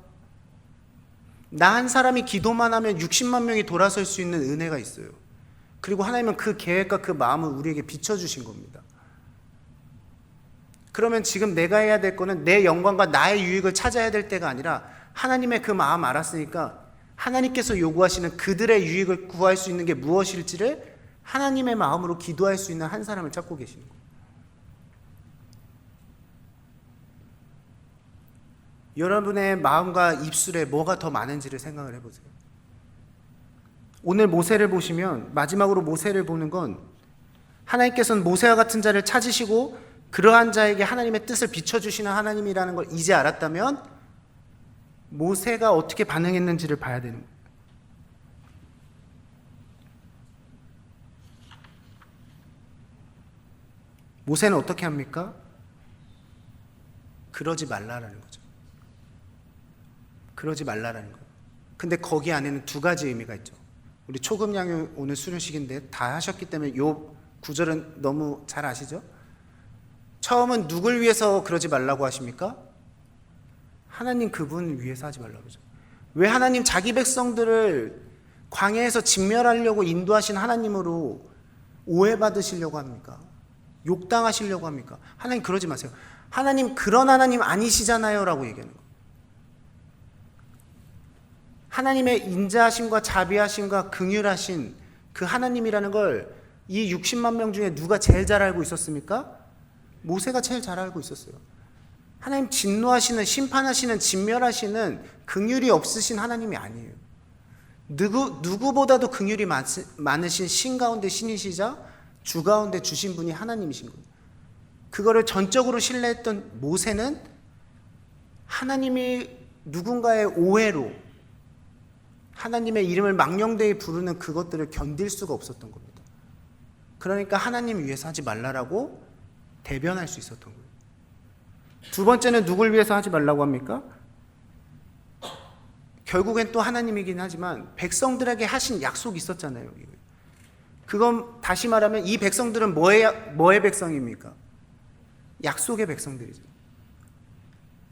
나 한 사람이 기도만 하면 60만 명이 돌아설 수 있는 은혜가 있어요. 그리고 하나님은 그 계획과 그 마음을 우리에게 비춰주신 겁니다. 그러면 지금 내가 해야 될 거는 내 영광과 나의 유익을 찾아야 될 때가 아니라 하나님의 그 마음 알았으니까 하나님께서 요구하시는 그들의 유익을 구할 수 있는 게 무엇일지를 하나님의 마음으로 기도할 수 있는 한 사람을 찾고 계시는 거예요. 여러분의 마음과 입술에 뭐가 더 많은지를 생각을 해보세요. 오늘 모세를 보시면, 마지막으로 모세를 보는 건 하나님께서는 모세와 같은 자를 찾으시고 그러한 자에게 하나님의 뜻을 비춰주시는 하나님이라는 걸 이제 알았다면 모세가 어떻게 반응했는지를 봐야 되는 거예요. 모세는 어떻게 합니까? 그러지 말라라는 거죠. 그러지 말라라는 거예요. 근데 거기 안에는 두 가지 의미가 있죠. 우리 초급 양육 오늘 수련식인데 다 하셨기 때문에 이 구절은 너무 잘 아시죠? 처음은 누굴 위해서 그러지 말라고 하십니까? 하나님 그분 위해서 하지 말라고 하죠. 왜 하나님 자기 백성들을 광야에서 진멸하려고 인도하신 하나님으로 오해받으시려고 합니까? 욕당하시려고 합니까? 하나님 그러지 마세요. 하나님 그런 하나님 아니시잖아요 라고 얘기하는 거예요. 하나님의 인자하심과 자비하심과 긍휼하신 그 하나님이라는 걸 이 60만 명 중에 누가 제일 잘 알고 있었습니까? 모세가 제일 잘 알고 있었어요. 하나님 진노하시는, 심판하시는, 진멸하시는 긍휼이 없으신 하나님이 아니에요. 누구보다도 긍휼이 많으신 신 가운데 신이시자 주 가운데 주신 분이 하나님이신 거예요. 그거를 전적으로 신뢰했던 모세는 하나님이 누군가의 오해로 하나님의 이름을 망령되이 부르는 그것들을 견딜 수가 없었던 겁니다. 그러니까 하나님 위해서 하지 말라라고 대변할 수 있었던 거예요. 두 번째는 누굴 위해서 하지 말라고 합니까? 결국엔 또 하나님이긴 하지만 백성들에게 하신 약속이 있었잖아요. 그건 다시 말하면 이 백성들은 뭐의 백성입니까? 약속의 백성들이죠.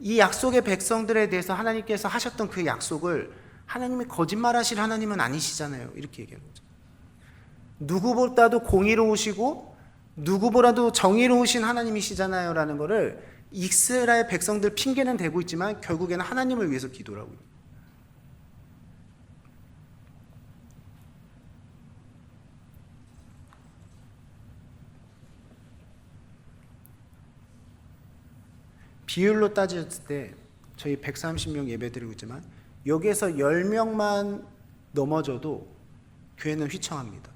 이 약속의 백성들에 대해서 하나님께서 하셨던 그 약속을 하나님이 거짓말하실 하나님은 아니시잖아요. 이렇게 얘기하는 거죠. 누구보다도 공의로우시고 누구보다도 정의로우신 하나님이시잖아요 라는 거를 이스라엘 백성들 핑계는 대고 있지만 결국에는 하나님을 위해서 기도라고요. 비율로 따졌을 때 저희 130명 예배 드리고 있지만 여기에서 10명만 넘어져도 교회는 휘청합니다.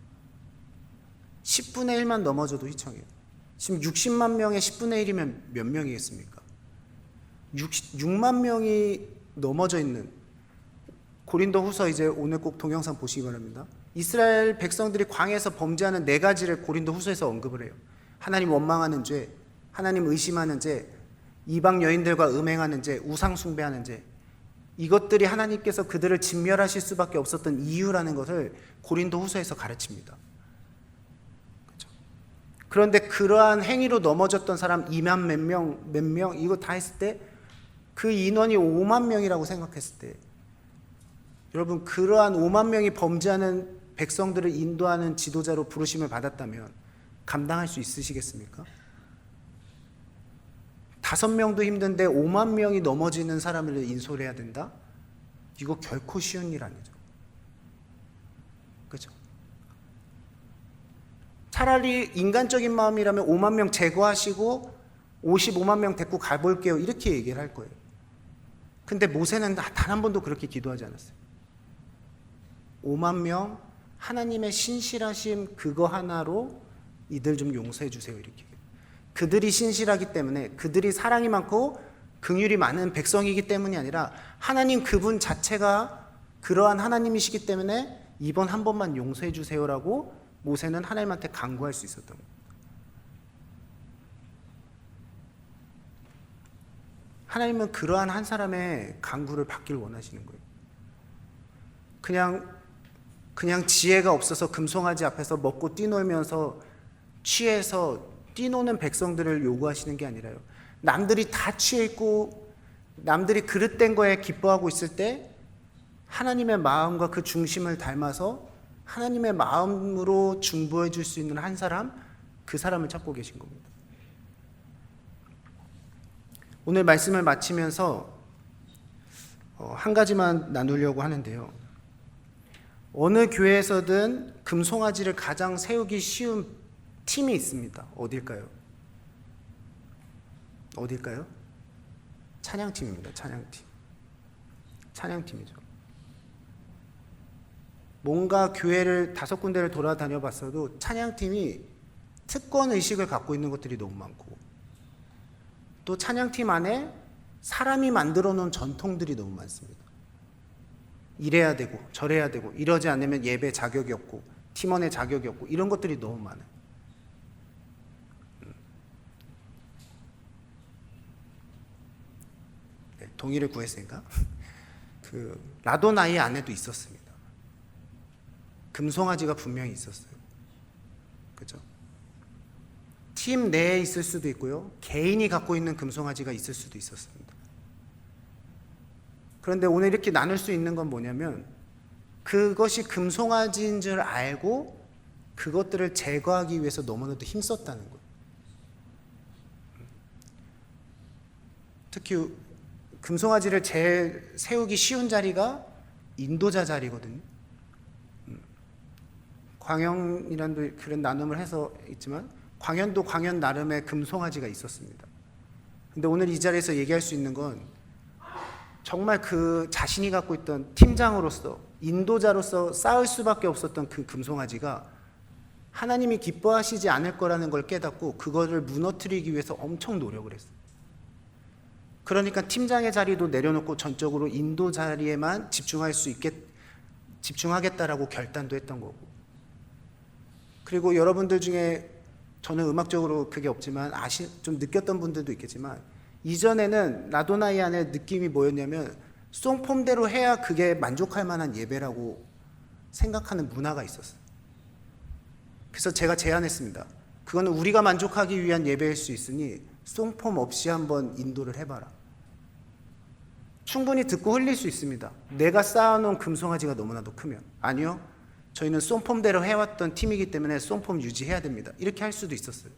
10분의 1만 넘어져도 휘청해요. 지금 60만 명의 10분의 1이면 몇 명이겠습니까? 6만 명이 넘어져 있는 고린도 후서 이제 오늘 꼭 동영상 보시기 바랍니다. 이스라엘 백성들이 광야에서 범죄하는 4가지를 고린도 후서에서 언급을 해요. 하나님 원망하는 죄, 하나님 의심하는 죄, 이방 여인들과 음행하는 죄, 우상 숭배하는 죄. 이것들이 하나님께서 그들을 진멸하실 수밖에 없었던 이유라는 것을 고린도 후서에서 가르칩니다. 그렇죠? 그런데 그러한 행위로 넘어졌던 사람 2만 몇 명 이거 다 했을 때 그 인원이 5만 명이라고 생각했을 때 여러분 그러한 5만 명이 범죄하는 백성들을 인도하는 지도자로 부르심을 받았다면 감당할 수 있으시겠습니까? 5명도 힘든데 5만 명이 넘어지는 사람을 인솔해야 된다? 이거 결코 쉬운 일 아니죠. 그렇죠? 차라리 인간적인 마음이라면 5만 명 제거하시고 55만 명 데리고 가볼게요. 이렇게 얘기를 할 거예요. 근데 모세는 단 한 번도 그렇게 기도하지 않았어요. 5만 명 하나님의 신실하심 그거 하나로 이들 좀 용서해 주세요. 이렇게. 그들이 신실하기 때문에 그들이 사랑이 많고 긍휼이 많은 백성이기 때문이 아니라 하나님 그분 자체가 그러한 하나님이시기 때문에 이번 한 번만 용서해 주세요라고 모세는 하나님한테 간구할 수 있었던 거예요. 하나님은 그러한 한 사람의 간구를 받길 원하시는 거예요. 그냥 지혜가 없어서 금송아지 앞에서 먹고 뛰놀면서 취해서 뛰노는 백성들을 요구하시는 게 아니라요. 남들이 다 취해 있고 남들이 그릇된 거에 기뻐하고 있을 때 하나님의 마음과 그 중심을 닮아서 하나님의 마음으로 중보해 줄 수 있는 한 사람, 그 사람을 찾고 계신 겁니다. 오늘 말씀을 마치면서 한 가지만 나누려고 하는데요. 어느 교회에서든 금송아지를 가장 세우기 쉬운 팀이 있습니다. 어딜까요? 찬양팀입니다. 찬양팀이죠. 뭔가 교회를 5군데를 돌아다녀 봤어도 찬양팀이 특권 의식을 갖고 있는 것들이 너무 많고, 또 찬양팀 안에 사람이 만들어 놓은 전통들이 너무 많습니다. 이래야 되고 저래야 되고, 이러지 않으면 예배 자격이 없고 팀원의 자격이 없고, 이런 것들이 너무 많아요. 네, 동의를 구했으니까 그 라도나이 안에도 있었습니다. 금송아지가 분명히 있었어요. 그죠? 팀 내에 있을 수도 있고요, 개인이 갖고 있는 금송아지가 있을 수도 있었습니다. 그런데 오늘 이렇게 나눌 수 있는 건 뭐냐면, 그것이 금송아지인 줄 알고 그것들을 제거하기 위해서 너무나도 힘썼다는 거예요. 특히 금송아지를 세우기 쉬운 자리가 인도자 자리거든요. 광연이라는 그런 나눔을 해서 있지만, 광연도 광연 나름의 금송아지가 있었습니다. 근데 오늘 이 자리에서 얘기할 수 있는 건, 정말 그 자신이 갖고 있던 팀장으로서, 인도자로서 쌓을 수밖에 없었던 그 금송아지가 하나님이 기뻐하시지 않을 거라는 걸 깨닫고 그거를 무너뜨리기 위해서 엄청 노력을 했어요. 그러니까 팀장의 자리도 내려놓고 전적으로 인도 자리에만 집중하겠다라고 결단도 했던 거고, 그리고 여러분들 중에 저는 음악적으로 그게 없지만 좀 느꼈던 분들도 있겠지만, 이전에는 라도나이 안의 느낌이 뭐였냐면, 송폼대로 해야 그게 만족할 만한 예배라고 생각하는 문화가 있었어요. 그래서 제가 제안했습니다. 그거는 우리가 만족하기 위한 예배일 수 있으니 송폼 없이 한번 인도를 해봐라. 충분히 듣고 흘릴 수 있습니다. 내가 쌓아놓은 금송아지가 너무나도 크면. 아니요, 저희는 송폼대로 해왔던 팀이기 때문에 송폼 유지해야 됩니다. 이렇게 할 수도 있었어요.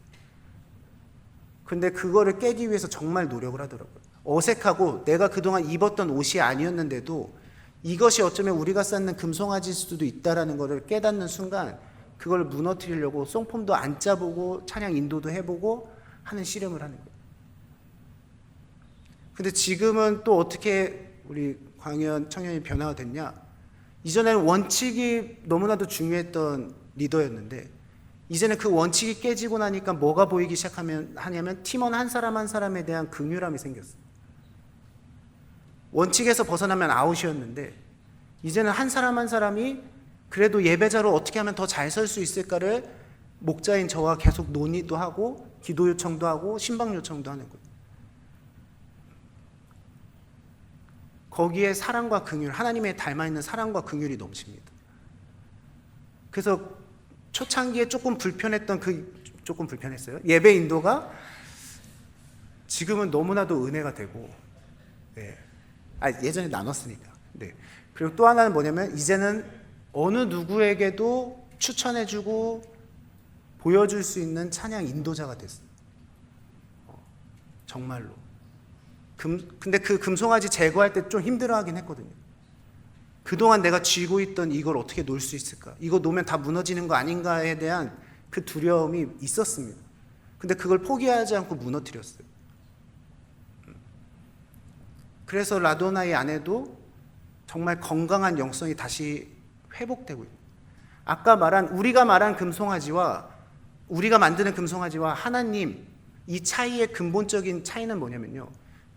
근데 그거를 깨기 위해서 정말 노력을 하더라고요. 어색하고 내가 그동안 입었던 옷이 아니었는데도 이것이 어쩌면 우리가 쌓는 금송아지일 수도 있다라는 것을 깨닫는 순간, 그걸 무너뜨리려고 송폼도 안 짜보고 찬양 인도도 해보고 하는 씨름을 하는 거예요. 근데 지금은 또 어떻게 우리 광연 청년이 변화가 됐냐? 이전에는 원칙이 너무나도 중요했던 리더였는데, 이제는 그 원칙이 깨지고 나니까 뭐가 보이기 하냐면 팀원 한 사람 한 사람에 대한 긍휼함이 생겼어요. 원칙에서 벗어나면 아웃이었는데, 이제는 한 사람 한 사람이 그래도 예배자로 어떻게 하면 더 잘 설 수 있을까를 목자인 저와 계속 논의도 하고 기도 요청도 하고 신방 요청도 하는 거예요. 거기에 사랑과 긍휼, 하나님의 닮아있는 사랑과 긍휼이 넘칩니다. 그래서 초창기에 조금 불편했어요. 예배 인도가 지금은 너무나도 은혜가 되고, 네. 예전에 나눴으니까. 네. 그리고 또 하나는 뭐냐면, 이제는 어느 누구에게도 추천해주고 보여줄 수 있는 찬양 인도자가 됐어요. 정말로. 근데 그 금송아지 제거할 때 좀 힘들어하긴 했거든요. 그동안 내가 쥐고 있던 이걸 어떻게 놓을 수 있을까? 이거 놓으면 다 무너지는 거 아닌가에 대한 그 두려움이 있었습니다. 근데 그걸 포기하지 않고 무너뜨렸어요. 그래서 라도나이 안에도 정말 건강한 영성이 다시 회복되고 있어요. 아까 우리가 말한 금송아지와 우리가 만드는 금송아지와 하나님, 이 차이의 근본적인 차이는 뭐냐면요,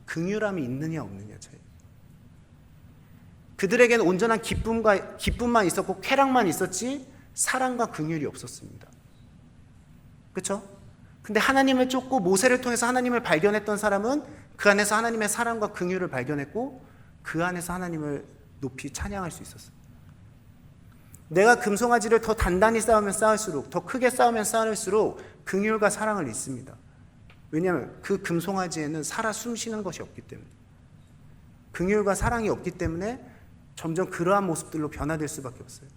긍휼함이 있느냐 없느냐 차이. 그들에게는 온전한 기쁨만 있었고 쾌락만 있었지 사랑과 긍휼이 없었습니다. 그렇죠? 근데 하나님을 쫓고 모세를 통해서 하나님을 발견했던 사람은 그 안에서 하나님의 사랑과 긍휼을 발견했고 그 안에서 하나님을 높이 찬양할 수 있었어요. 내가 금송아지를 더 단단히 쌓으면 쌓을수록, 더 크게 쌓으면 쌓을수록 긍휼과 사랑을 잊습니다. 왜냐하면 그 금송아지에는 살아 숨쉬는 것이 없기 때문에, 긍휼과 사랑이 없기 때문에 점점 그러한 모습들로 변화될 수밖에 없어요.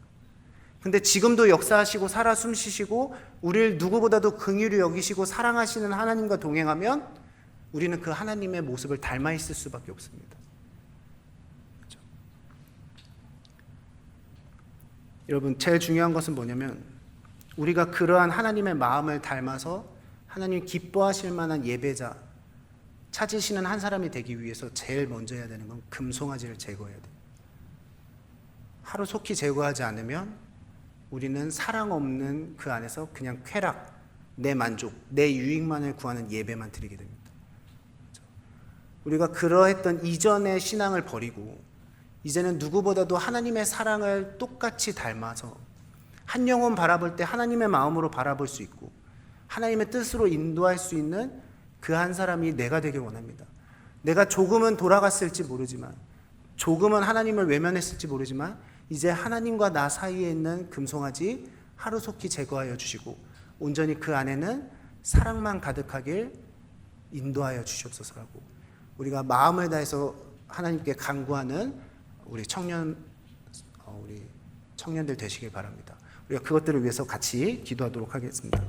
근데 지금도 역사하시고 살아 숨쉬시고 우리를 누구보다도 긍휼히 여기시고 사랑하시는 하나님과 동행하면 우리는 그 하나님의 모습을 닮아 있을 수밖에 없습니다. 그렇죠? 여러분, 제일 중요한 것은 뭐냐면 우리가 그러한 하나님의 마음을 닮아서 하나님 기뻐하실 만한 예배자, 찾으시는 한 사람이 되기 위해서 제일 먼저 해야 되는 건 금송아지를 제거해야 돼요. 하루속히 제거하지 않으면 우리는 사랑 없는 그 안에서 그냥 쾌락, 내 만족, 내 유익만을 구하는 예배만 드리게 됩니다. 우리가 그러했던 이전의 신앙을 버리고 이제는 누구보다도 하나님의 사랑을 똑같이 닮아서 한 영혼 바라볼 때 하나님의 마음으로 바라볼 수 있고 하나님의 뜻으로 인도할 수 있는 그 한 사람이 내가 되길 원합니다. 내가 조금은 돌아갔을지 모르지만, 조금은 하나님을 외면했을지 모르지만 이제 하나님과 나 사이에 있는 금송아지 하루속히 제거하여 주시고 온전히 그 안에는 사랑만 가득하길 인도하여 주시옵소서라고 우리가 마음을 다해서 하나님께 간구하는 우리 청년들 되시길 바랍니다. 우리가 그것들을 위해서 같이 기도하도록 하겠습니다.